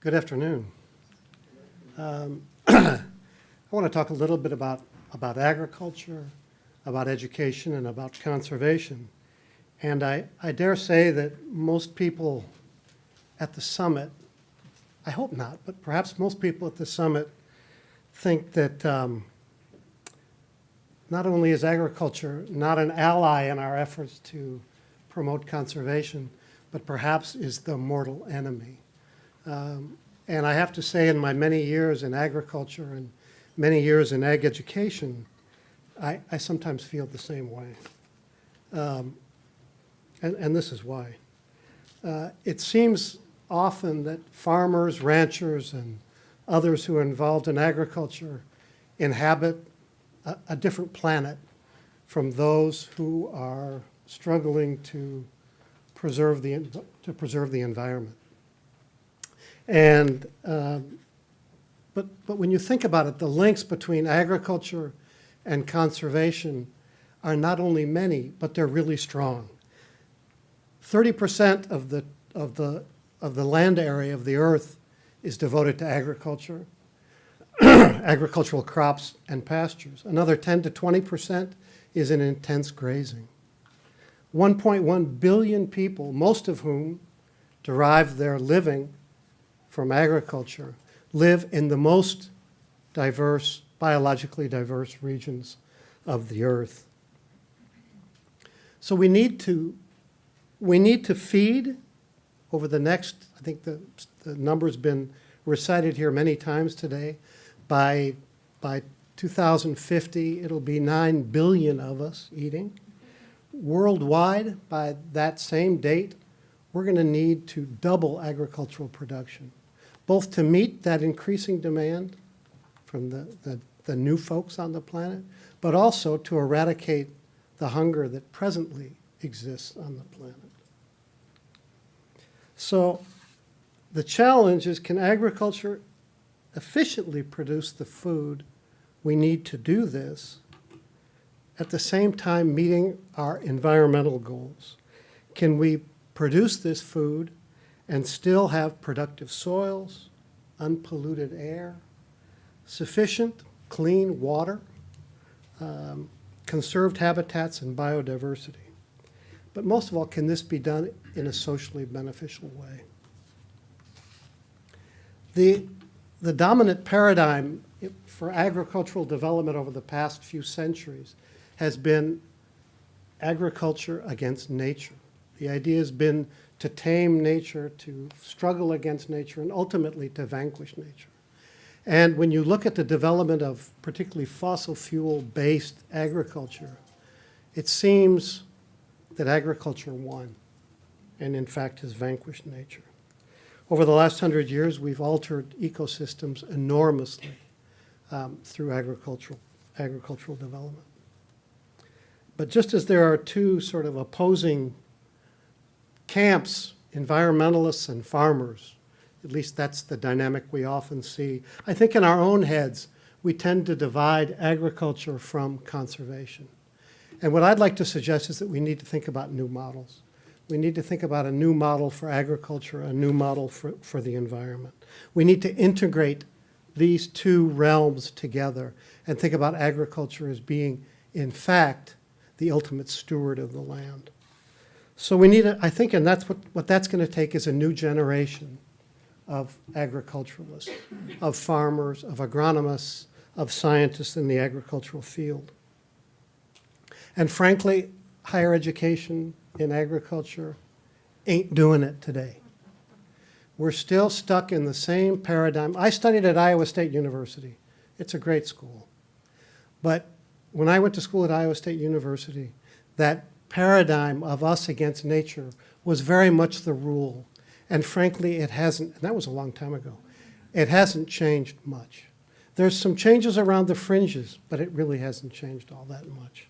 Good afternoon. I want to talk a little bit about agriculture, about education, and about conservation. And I dare say that most people at the summit, I hope not, but perhaps most people at the summit think that not only is agriculture not an ally in our efforts to promote conservation, but perhaps is the mortal enemy. And I have to say, in my many years in agriculture and many years in ag education, I sometimes feel the same way. And this is why. It seems often that farmers, ranchers, and others who are involved in agriculture inhabit a different planet from those who are struggling to preserve the environment. And but when you think about it, the links between agriculture and conservation are not only many, but they're really strong. 30% of the land area of the earth is devoted to agriculture, agricultural crops and pastures. Another 10 to 20% is in intense grazing. 1.1 billion people, most of whom derive their living from agriculture, live in the most diverse, biologically diverse regions of the earth. So we need to feed over the next, I think the number's been recited here many times today, by 2050, it'll be 9 billion of us eating. Worldwide, by that same date, we're going to need to double agricultural production, both to meet that increasing demand from the new folks on the planet, but also to eradicate the hunger that presently exists on the planet. So the challenge is, can agriculture efficiently produce the food we need to do this, at the same time meeting our environmental goals? Can we produce this food and still have productive soils, unpolluted air, sufficient clean water, conserved habitats and biodiversity? But most of all, can this be done in a socially beneficial way? The dominant paradigm for agricultural development over the past few centuries has been agriculture against nature. The idea has been to tame nature, to struggle against nature, and ultimately to vanquish nature. And when you look at the development of particularly fossil fuel-based agriculture, it seems that agriculture won, and in fact has vanquished nature. Over the last 100 years, we've altered ecosystems enormously through agricultural development. But just as there are two sort of opposing camps, environmentalists and farmers, at least that's the dynamic we often see, I think in our own heads, we tend to divide agriculture from conservation. And what I'd like to suggest is that we need to think about new models. We need to think about a new model for agriculture, a new model for the environment. We need to integrate these two realms together and think about agriculture as being, in fact, the ultimate steward of the land. So we need, I think, and that's what that's going to take, is a new generation of agriculturalists, of farmers, of agronomists, of scientists in the agricultural field. And frankly, higher education in agriculture ain't doing it today. We're still stuck in the same paradigm. I studied at Iowa State University. It's a great school. But when I went to school at Iowa State University, that paradigm of us against nature was very much the rule. And frankly, it hasn't, and that was a long time ago, it hasn't changed much. There's some changes around the fringes, but it really hasn't changed all that much.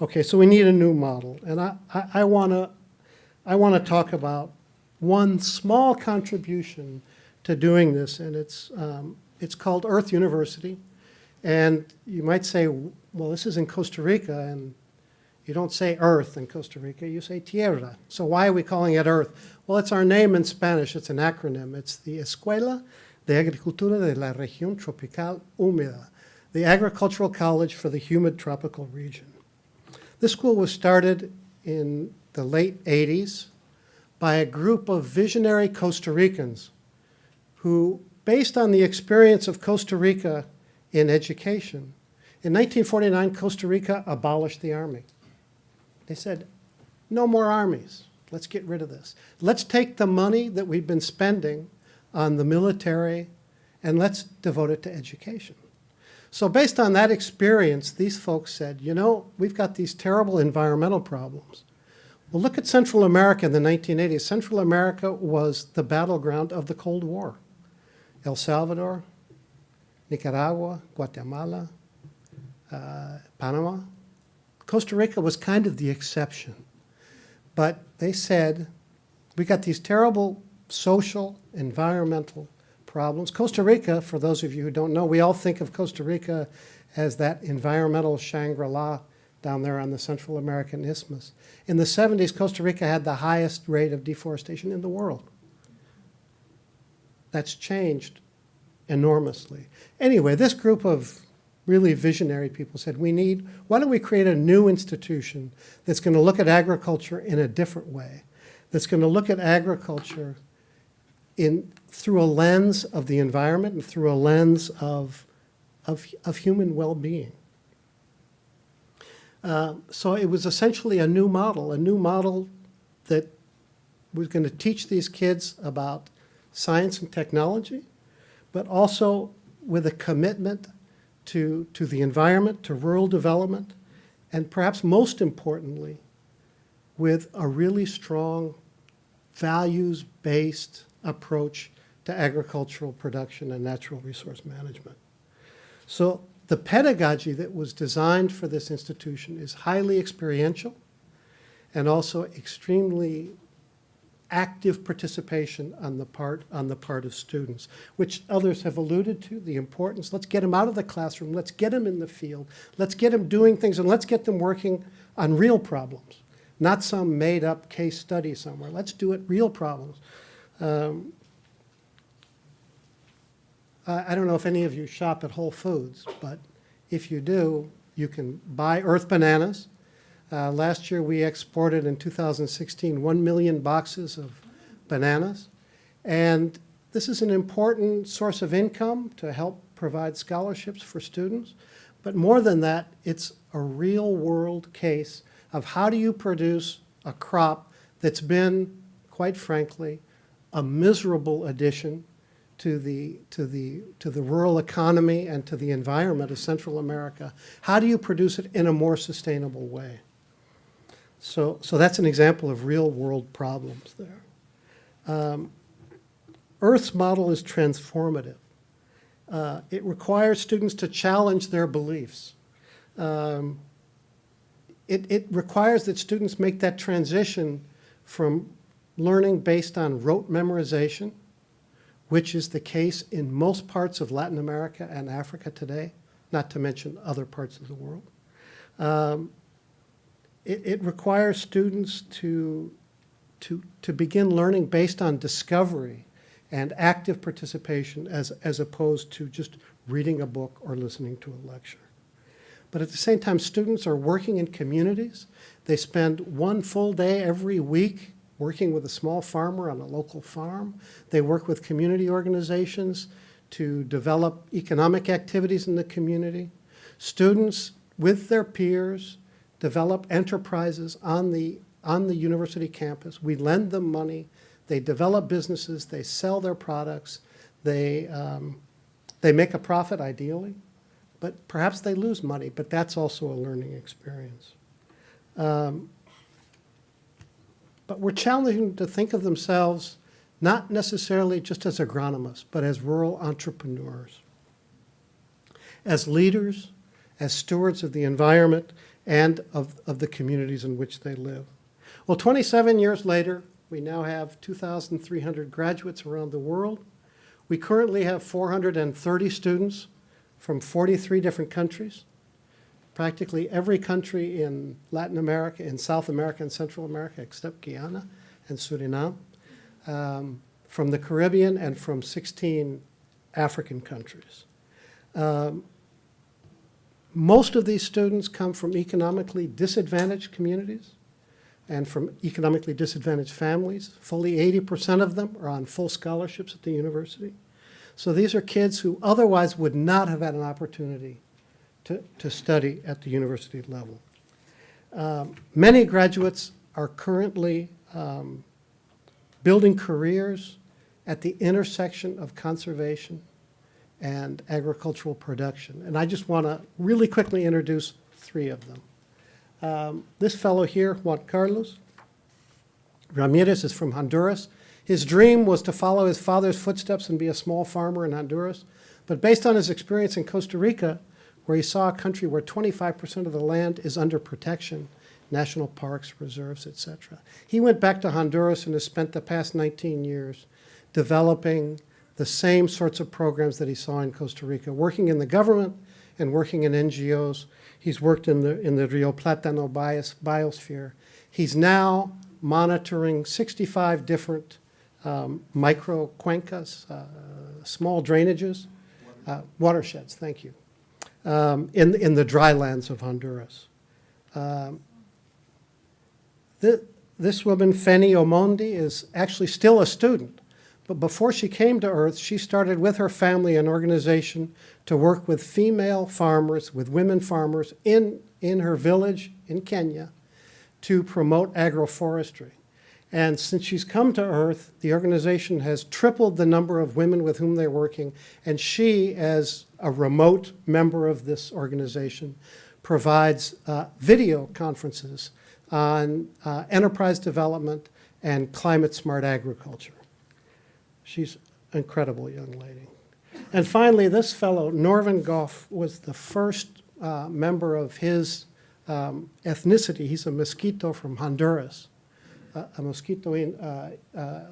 Okay, so we need a new model. And I want to talk about one small contribution to doing this, and it's called Earth University. And you might say, well, this is in Costa Rica, and You don't say earth in Costa Rica, you say tierra. So why are we calling it earth? Well, it's our name in Spanish. It's an acronym. It's the Escuela de Agricultura de la Región Tropical Húmeda, the Agricultural College for the Humid Tropical Region. This school was started in the late 80s by a group of visionary Costa Ricans who, based on the experience of Costa Rica in education, in 1949, Costa Rica abolished the army. They said, no more armies. Let's get rid of this. Let's take the money that we've been spending on the military and let's devote it to education. So based on that experience, these folks said, you know, we've got these terrible environmental problems. Well, look at Central America in the 1980s. Central America was the battleground of the Cold War. El Salvador, Nicaragua, Guatemala, Panama. Costa Rica was kind of the exception. But they said, we got these terrible social, environmental problems. Costa Rica, for those of you who don't know, we all think of Costa Rica as that environmental Shangri-La down there on the Central American Isthmus. In the 70s, Costa Rica had the highest rate of deforestation in the world. That's changed enormously. Anyway, this group of really visionary people said, why don't we create a new institution that's going to look at agriculture in a different way, that's going to look at agriculture through a lens of the environment and through a lens of human well-being. So it was essentially a new model that was going to teach these kids about science and technology, but also with a commitment to the environment, to rural development, and perhaps most importantly, with a really strong values-based approach to agricultural production and natural resource management. So the pedagogy that was designed for this institution is highly experiential and also extremely active participation on the part of students, which others have alluded to, the importance. Let's get them out of the classroom. Let's get them in the field. Let's get them doing things, and let's get them working on real problems, not some made-up case study somewhere. Let's do it real problems. I don't know if any of you shop at Whole Foods, but if you do, you can buy earth bananas. Last year we exported in 2016 1 million boxes of bananas. And this is an important source of income to help provide scholarships for students. But more than that, it's a real world case of how do you produce a crop that's been, quite frankly, a miserable addition to the rural economy and to the environment of Central America. How do you produce it in a more sustainable way? So that's an example of real world problems there. Earth's model is transformative. It requires students to challenge their beliefs. It requires that students make that transition from learning based on rote memorization, which is the case in most parts of Latin America and Africa today, not to mention other parts of the world. It requires students to begin learning based on discovery and active participation as opposed to just reading a book or listening to a lecture. But at the same time, students are working in communities. They spend one full day every week working with a small farmer on a local farm. They work with community organizations to develop economic activities in the community. Students, with their peers, develop enterprises on the university campus. We lend them money. They develop businesses. They sell their products. They make a profit, ideally. But perhaps they lose money, but that's also a learning experience. But we're challenging them to think of themselves not necessarily just as agronomists, but as rural entrepreneurs, as leaders, as stewards of the environment and of the communities in which they live. Well, 27 years later, we now have 2,300 graduates around the world. We currently have 430 students from 43 different countries. practically every country in Latin America, in South America and Central America, except Guyana and Suriname, from the Caribbean, and from 16 African countries. Most of these students come from economically disadvantaged communities and from economically disadvantaged families. Fully 80% of them are on full scholarships at the university. So these are kids who otherwise would not have had an opportunity to study at the university level. Many graduates are currently building careers at the intersection of conservation and agricultural production. And I just want to really quickly introduce 3 of them. This fellow here, Juan Carlos Ramirez, is from Honduras. His dream was to follow his father's footsteps and be a small farmer in Honduras. But based on his experience in Costa Rica, where he saw a country where 25% of the land is under protection, national parks, reserves, etc., he went back to Honduras and has spent the past 19 years developing the same sorts of programs that he saw in Costa Rica, working in the government and working in NGOs. He's worked in the Rio Plátano biosphere. He's now monitoring 65 different micro cuencas, small drainages, watersheds, thank you, in the dry lands of Honduras. This woman, Feni Omondi, is actually still a student. But before she came to Earth, she started with her family an organization to work with female farmers, with women farmers in her village in Kenya to promote agroforestry. And since she's come to Earth, the organization has tripled the number of women with whom they're working. And she, as a remote member of this organization, provides video conferences on enterprise development and climate-smart agriculture. She's an incredible young lady. And finally, this fellow, Norvin Goff, was the first member of his ethnicity. He's a Mosquito from Honduras, a Mosquito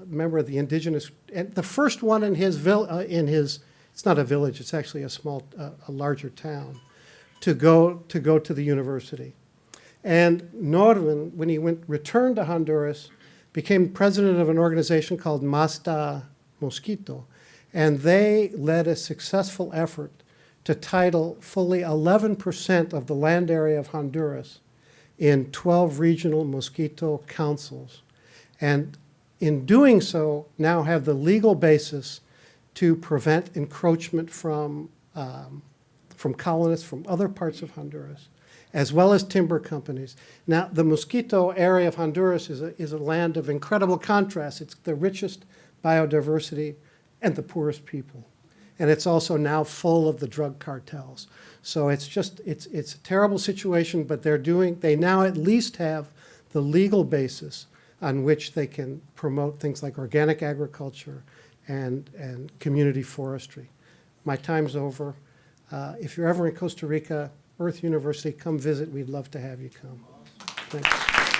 member of the indigenous, and the first one in his, it's not a village, it's actually a larger town, to go to the university. And Norvin, when he returned to Honduras, became president of an organization called Masta Mosquito, and they led a successful effort to title fully 11% of the land area of Honduras in 12 regional mosquito councils. And in doing so, now have the legal basis to prevent encroachment from colonists from other parts of Honduras, as well as timber companies. Now, the mosquito area of Honduras is a land of incredible contrast. It's the richest biodiversity and the poorest people. And it's also now full of the drug cartels. So it's a terrible situation, but they now at least have the legal basis on which they can promote things like organic agriculture and community forestry. My time's over. If you're ever in Costa Rica, Earth University, come visit. We'd love to have you come. Thanks.